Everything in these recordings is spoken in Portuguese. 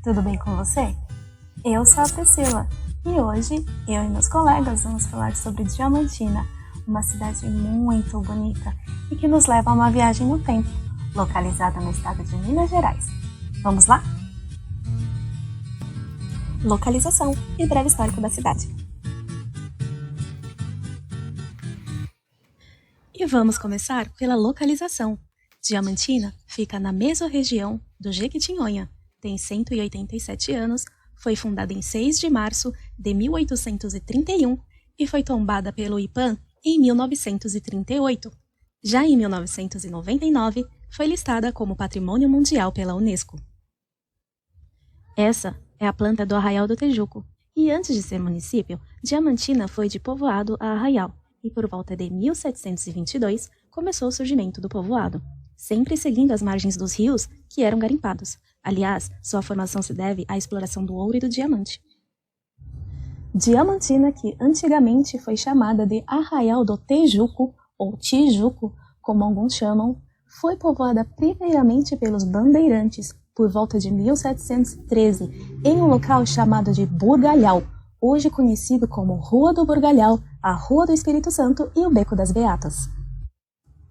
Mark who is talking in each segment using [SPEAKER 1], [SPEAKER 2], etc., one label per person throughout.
[SPEAKER 1] tudo bem com você? Eu sou a Priscila e hoje eu e meus colegas vamos falar sobre Diamantina, uma cidade muito bonita e que nos leva a uma viagem no tempo, localizada no estado de Minas Gerais. Vamos lá? Localização e breve histórico da cidade. E vamos começar pela localização. Diamantina fica na mesorregião do Jequitinhonha, tem 187 anos, foi fundada em 6 de março de 1831 e foi tombada pelo IPAM em 1938. Já em 1999, foi listada como Patrimônio Mundial pela Unesco. Essa é a planta do Arraial do Tijuco, e antes de ser município, Diamantina foi de povoado a arraial, e por volta de 1722 começou o surgimento do povoado, sempre seguindo as margens dos rios que eram garimpados. Aliás, sua formação se deve à exploração do ouro e do diamante. Diamantina, que antigamente foi chamada de Arraial do Tijuco, ou Tijuco, como alguns chamam, foi povoada primeiramente pelos bandeirantes, por volta de 1713, em um local chamado de Burgalhau, hoje conhecido como Rua do Burgalhau, a Rua do Espírito Santo e o Beco das Beatas.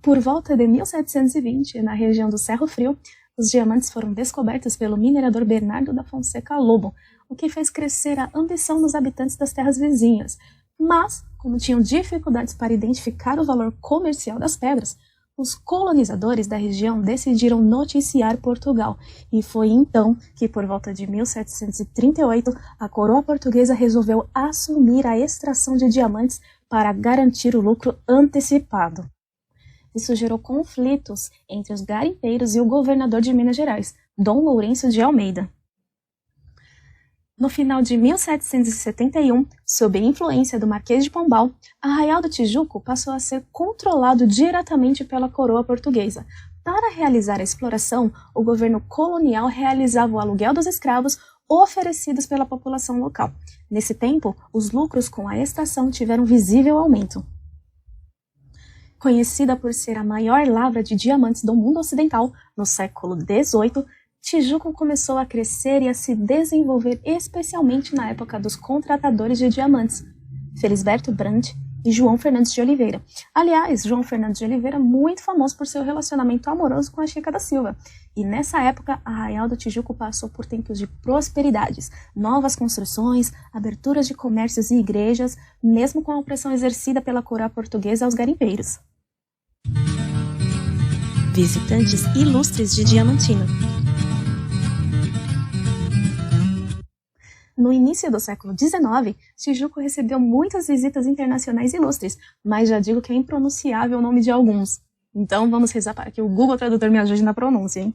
[SPEAKER 1] Por volta de 1720, na região do Cerro Frio, os diamantes foram descobertos pelo minerador Bernardo da Fonseca Lobo, o que fez crescer a ambição dos habitantes das terras vizinhas. Mas, como tinham dificuldades para identificar o valor comercial das pedras, os colonizadores da região decidiram noticiar Portugal, e foi então que, por volta de 1738, a coroa portuguesa resolveu assumir a extração de diamantes para garantir o lucro antecipado. Isso gerou conflitos entre os garimpeiros e o governador de Minas Gerais, Dom Lourenço de Almeida. No final de 1771, sob a influência do Marquês de Pombal, Arraial do Tijuco passou a ser controlado diretamente pela coroa portuguesa. Para realizar a exploração, o governo colonial realizava o aluguel dos escravos oferecidos pela população local. Nesse tempo, os lucros com a extração tiveram visível aumento. Conhecida por ser a maior lavra de diamantes do mundo ocidental, no século XVIII, Tijuco começou a crescer e a se desenvolver especialmente na época dos contratadores de diamantes, Felisberto Brandt e João Fernandes de Oliveira. Aliás, João Fernandes de Oliveira é muito famoso por seu relacionamento amoroso com a Chica da Silva. E nessa época, Arraial do Tijuco passou por tempos de prosperidades, novas construções, aberturas de comércios e igrejas, mesmo com a opressão exercida pela coroa portuguesa aos garimpeiros. Visitantes ilustres de Diamantina. No início do século XIX, Tijuco recebeu muitas visitas internacionais ilustres, mas já digo que é impronunciável o nome de alguns. Então vamos rezar para que o Google Tradutor me ajude na pronúncia, hein?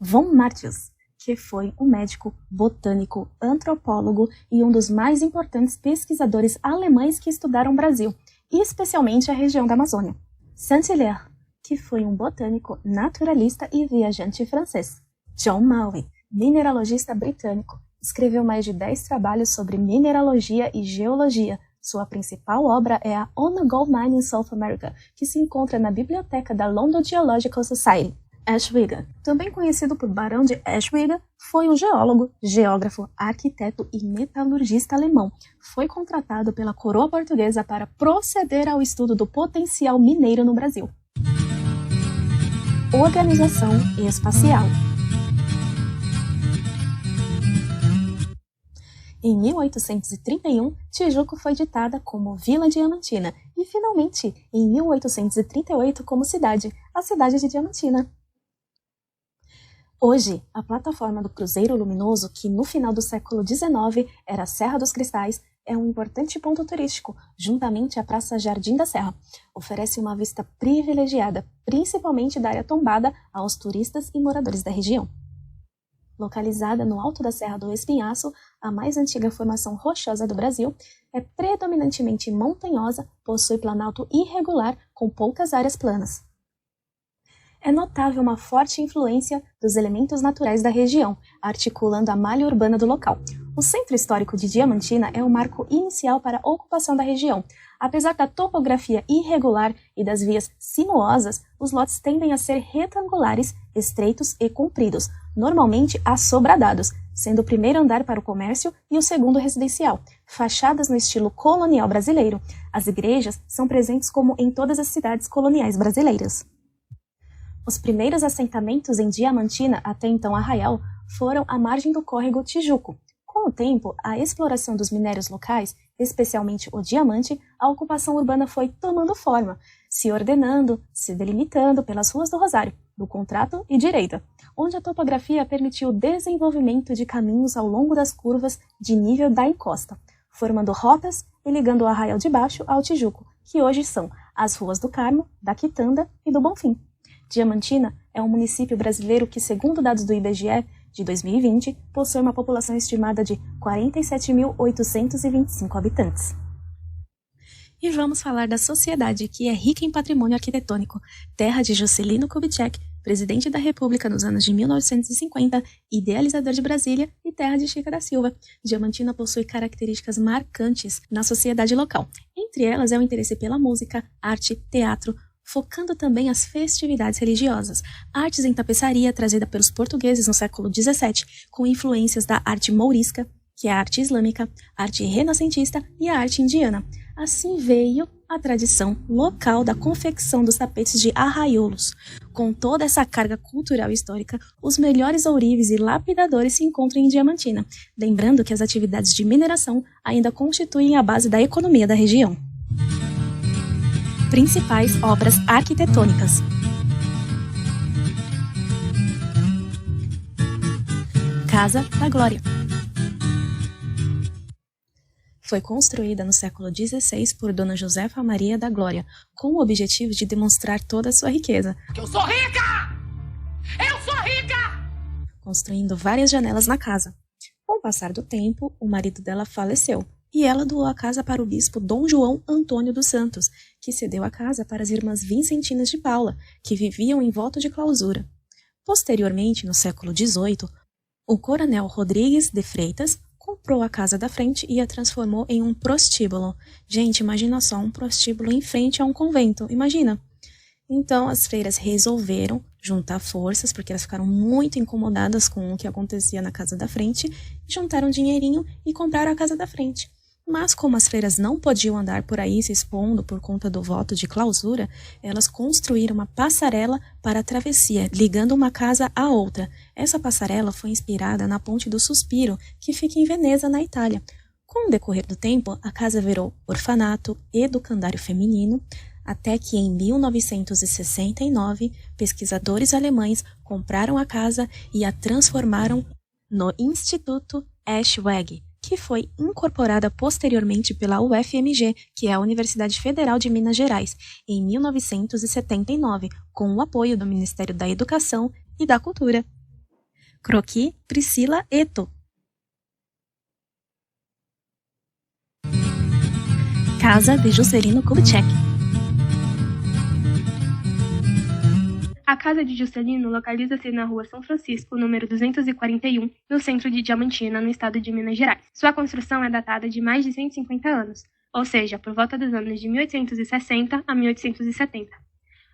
[SPEAKER 1] Von Martius, que foi um médico, botânico, antropólogo e um dos mais importantes pesquisadores alemães que estudaram o Brasil, e especialmente a região da Amazônia. Saint-Hilaire, que foi um botânico, naturalista e viajante francês. John Maui, mineralogista britânico, escreveu mais de 10 trabalhos sobre mineralogia e geologia. Sua principal obra é a On a Gold Mine in South America, que se encontra na biblioteca da London Geological Society. Eschwege, também conhecido por Barão de Eschwege, foi um geólogo, geógrafo, arquiteto e metalurgista alemão. Foi contratado pela coroa portuguesa para proceder ao estudo do potencial mineiro no Brasil. Organização espacial. Em 1831, Tijuco foi ditada como Vila Diamantina e, finalmente, em 1838, como cidade, a cidade de Diamantina. Hoje, a plataforma do Cruzeiro Luminoso, que no final do século XIX era a Serra dos Cristais, é um importante ponto turístico, juntamente à Praça Jardim da Serra. Oferece uma vista privilegiada, principalmente da área tombada, aos turistas e moradores da região. Localizada no alto da Serra do Espinhaço, a mais antiga formação rochosa do Brasil, é predominantemente montanhosa, possui planalto irregular com poucas áreas planas. É notável uma forte influência dos elementos naturais da região, articulando a malha urbana do local. O centro histórico de Diamantina é o marco inicial para a ocupação da região. Apesar da topografia irregular e das vias sinuosas, os lotes tendem a ser retangulares, estreitos e compridos, normalmente assobradados, sendo o primeiro andar para o comércio e o segundo residencial. Fachadas no estilo colonial brasileiro, as igrejas são presentes como em todas as cidades coloniais brasileiras. Os primeiros assentamentos em Diamantina, até então Arraial, foram à margem do córrego Tijuco. Com o tempo, a exploração dos minérios locais, especialmente o diamante, a ocupação urbana foi tomando forma, se ordenando, se delimitando pelas ruas do Rosário, do Contrato e Direita, onde a topografia permitiu o desenvolvimento de caminhos ao longo das curvas de nível da encosta, formando rotas e ligando o Arraial de Baixo ao Tijuco, que hoje são as ruas do Carmo, da Quitanda e do Bonfim. Diamantina é um município brasileiro que, segundo dados do IBGE, de 2020, possui uma população estimada de 47.825 habitantes. E vamos falar da sociedade, que é rica em patrimônio arquitetônico, terra de Juscelino Kubitschek, presidente da República nos anos de 1950, idealizador de Brasília, e terra de Chica da Silva. Diamantina possui características marcantes na sociedade local. Entre elas é o interesse pela música, arte, teatro, focando também as festividades religiosas, artes em tapeçaria trazida pelos portugueses no século XVII, com influências da arte mourisca, que é a arte islâmica, arte renascentista e a arte indiana. Assim veio a tradição local da confecção dos tapetes de arraiolos. Com toda essa carga cultural e histórica, os melhores ourives e lapidadores se encontram em Diamantina, lembrando que as atividades de mineração ainda constituem a base da economia da região. Principais obras arquitetônicas. Casa da Glória. Foi construída no século XVI por Dona Josefa Maria da Glória, com o objetivo de demonstrar toda a sua riqueza.
[SPEAKER 2] Eu sou rica! Eu sou rica!
[SPEAKER 1] Construindo várias janelas na casa. Com o passar do tempo, o marido dela faleceu, e ela doou a casa para o bispo Dom João Antônio dos Santos, que cedeu a casa para as irmãs Vincentinas de Paula, que viviam em voto de clausura. Posteriormente, no século XVIII, o coronel Rodrigues de Freitas comprou a casa da frente e a transformou em um prostíbulo. Gente, imagina só, um prostíbulo em frente a um convento, imagina. Então, as freiras resolveram juntar forças, porque elas ficaram muito incomodadas com o que acontecia na casa da frente, juntaram dinheirinho e compraram a casa da frente. Mas como as freiras não podiam andar por aí se expondo por conta do voto de clausura, elas construíram uma passarela para a travessia, ligando uma casa à outra. Essa passarela foi inspirada na Ponte do Suspiro, que fica em Veneza, na Itália. Com o decorrer do tempo, a casa virou orfanato, educandário feminino, até que em 1969, pesquisadores alemães compraram a casa e a transformaram no Instituto Eschwege, que foi incorporada posteriormente pela UFMG, que é a Universidade Federal de Minas Gerais, em 1979, com o apoio do Ministério da Educação e da Cultura. Croquis Priscila Eto. Casa de Juscelino Kubitschek.
[SPEAKER 3] A casa de Juscelino localiza-se na rua São Francisco, número 241, no centro de Diamantina, no estado de Minas Gerais. Sua construção é datada de mais de 150 anos, ou seja, por volta dos anos de 1860 a 1870.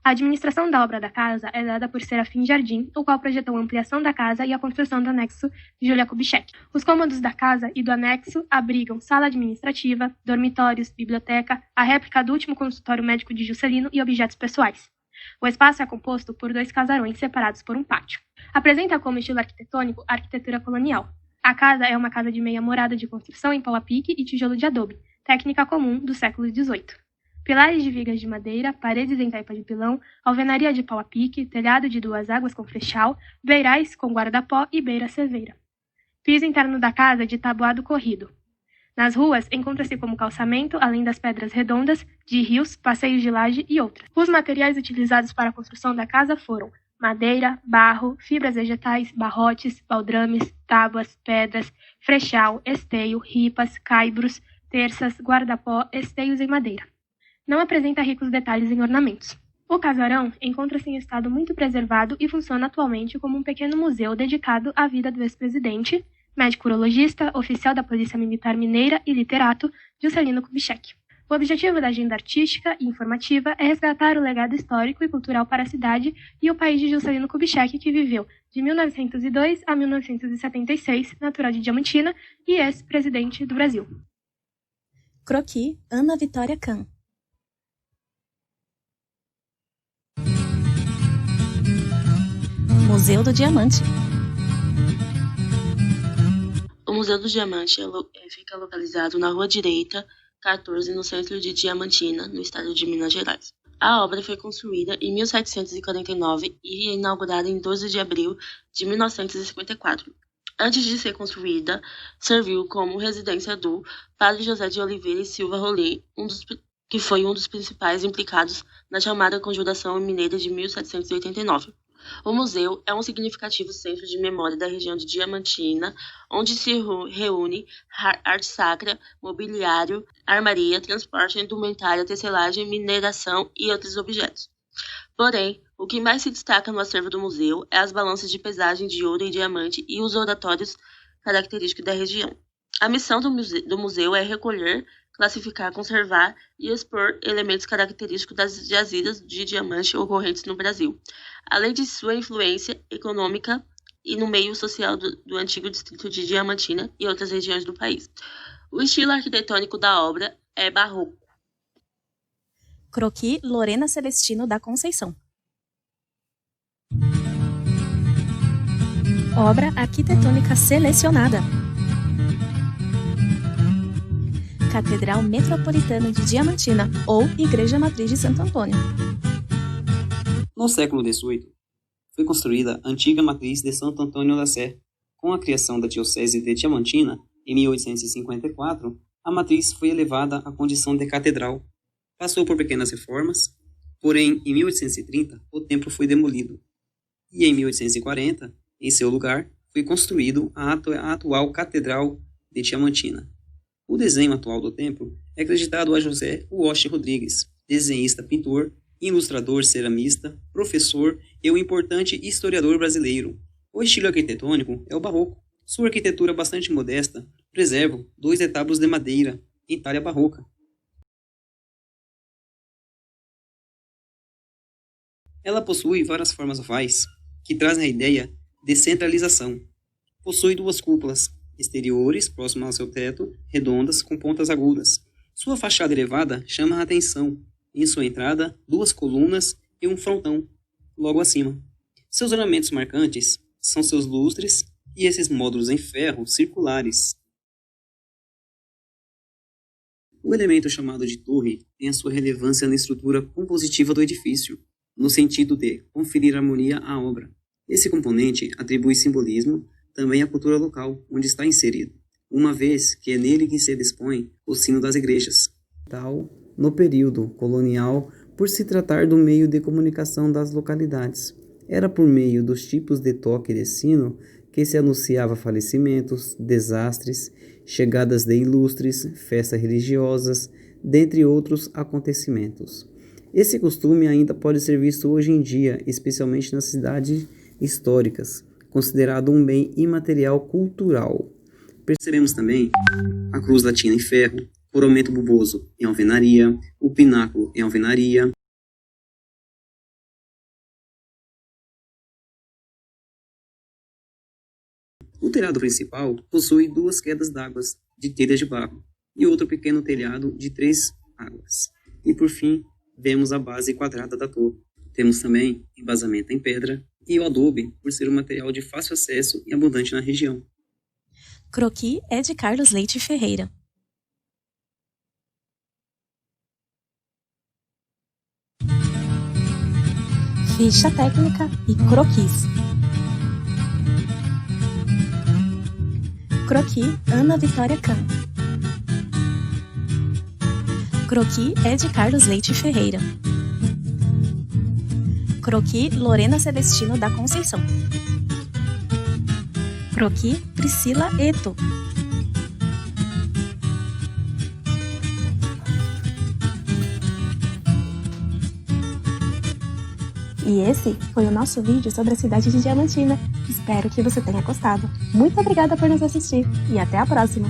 [SPEAKER 3] A administração da obra da casa é dada por Serafim Jardim, o qual projetou a ampliação da casa e a construção do anexo Júlia Kubitschek. Os cômodos da casa e do anexo abrigam sala administrativa, dormitórios, biblioteca, a réplica do último consultório médico de Juscelino e objetos pessoais. O espaço é composto por 2 casarões separados por um pátio. Apresenta como estilo arquitetônico a arquitetura colonial. A casa é uma casa de meia morada de construção em pau a pique e tijolo de adobe, técnica comum do século XVIII. Pilares de vigas de madeira, paredes em taipa de pilão, alvenaria de pau a pique, telhado de 2 águas com flechal, beirais com guarda-pó e beira cerveira. Piso interno da casa de tabuado corrido. Nas ruas, encontra-se como calçamento, além das pedras redondas, de rios, passeios de laje e outras. Os materiais utilizados para a construção da casa foram madeira, barro, fibras vegetais, barrotes, baldrames, tábuas, pedras, frechal, esteio, ripas, caibros, terças, guarda-pó, esteios em madeira. Não apresenta ricos detalhes em ornamentos. O casarão encontra-se em estado muito preservado e funciona atualmente como um pequeno museu dedicado à vida do ex-presidente, médico urologista, oficial da Polícia Militar Mineira e literato Juscelino Kubitschek. O objetivo da agenda artística e informativa é resgatar o legado histórico e cultural para a cidade e o país de Juscelino Kubitschek, que viveu de 1902 a 1976, natural de Diamantina e ex-presidente do Brasil.
[SPEAKER 1] Croquis, Ana Vitória Kahn. Museu do Diamante.
[SPEAKER 4] O Museu do Diamante fica localizado na Rua Direita, 14, no centro de Diamantina, no estado de Minas Gerais. A obra foi construída em 1749 e inaugurada em 12 de abril de 1954. Antes de ser construída, serviu como residência do Padre José de Oliveira e Silva Rolê, que foi um dos principais implicados na chamada Conjuração Mineira de 1789. O museu é um significativo centro de memória da região de Diamantina, onde se reúne arte sacra, mobiliário, armaria, transporte, indumentária, tecelagem, mineração e outros objetos. Porém, o que mais se destaca no acervo do museu é as balanças de pesagem de ouro e diamante e os oratórios característicos da região. A missão do museu é recolher, classificar, conservar e expor elementos característicos das jazidas de diamante ocorrentes no Brasil, além de sua influência econômica e no meio social do antigo distrito de Diamantina e outras regiões do país. O estilo arquitetônico da obra é barroco.
[SPEAKER 1] Croquis, Lorena Celestino da Conceição. Obra arquitetônica selecionada. Catedral Metropolitana de Diamantina ou Igreja Matriz de Santo Antônio.
[SPEAKER 5] No século XVIII, foi construída a antiga matriz de Santo Antônio da Sé. Com a criação da Diocese de Diamantina, em 1854, a matriz foi elevada à condição de catedral. Passou por pequenas reformas, porém, em 1830, o templo foi demolido. E em 1840, em seu lugar, foi construído a atual Catedral de Diamantina. O desenho atual do templo é acreditado a José Walsh Rodrigues, desenhista, pintor, ilustrador, ceramista, professor e um importante historiador brasileiro. O estilo arquitetônico é o barroco. Sua arquitetura bastante modesta preserva 2 retábulos de madeira em talha barroca. Ela possui várias formas ovais, que trazem a ideia de centralização. Possui 2 cúpulas exteriores, próximas ao seu teto, redondas, com pontas agudas. Sua fachada elevada chama a atenção. Em sua entrada, 2 colunas e um frontão, logo acima. Seus ornamentos marcantes são seus lustres e esses módulos em ferro circulares. O elemento chamado de torre tem a sua relevância na estrutura compositiva do edifício, no sentido de conferir harmonia à obra. Esse componente atribui simbolismo também à cultura local, onde está inserido, uma vez que é nele que se dispõe o sino das igrejas. Tal, no período colonial, por se tratar do meio de comunicação das localidades. Era por meio dos tipos de toque de sino que se anunciava falecimentos, desastres, chegadas de ilustres, festas religiosas, dentre outros acontecimentos. Esse costume ainda pode ser visto hoje em dia, especialmente nas cidades históricas, considerado um bem imaterial cultural. Percebemos também a cruz latina em ferro, o ornamento bulboso em alvenaria, o pináculo em alvenaria. O telhado principal possui 2 quedas d'água de telhas de barro e outro pequeno telhado de 3 águas. E por fim, vemos a base quadrada da torre. Temos também embasamento em pedra e o adobe, por ser um material de fácil acesso e abundante na região.
[SPEAKER 1] Croquis é de Carlos Leite Ferreira. Ficha técnica e croquis. Croquis, Ana Vitória Kahn. Croquis é de Carlos Leite Ferreira. Croquis, Lorena Celestino da Conceição. Croquis, Priscila Eto. E esse foi o nosso vídeo sobre a cidade de Diamantina. Espero que você tenha gostado. Muito obrigada por nos assistir e até a próxima!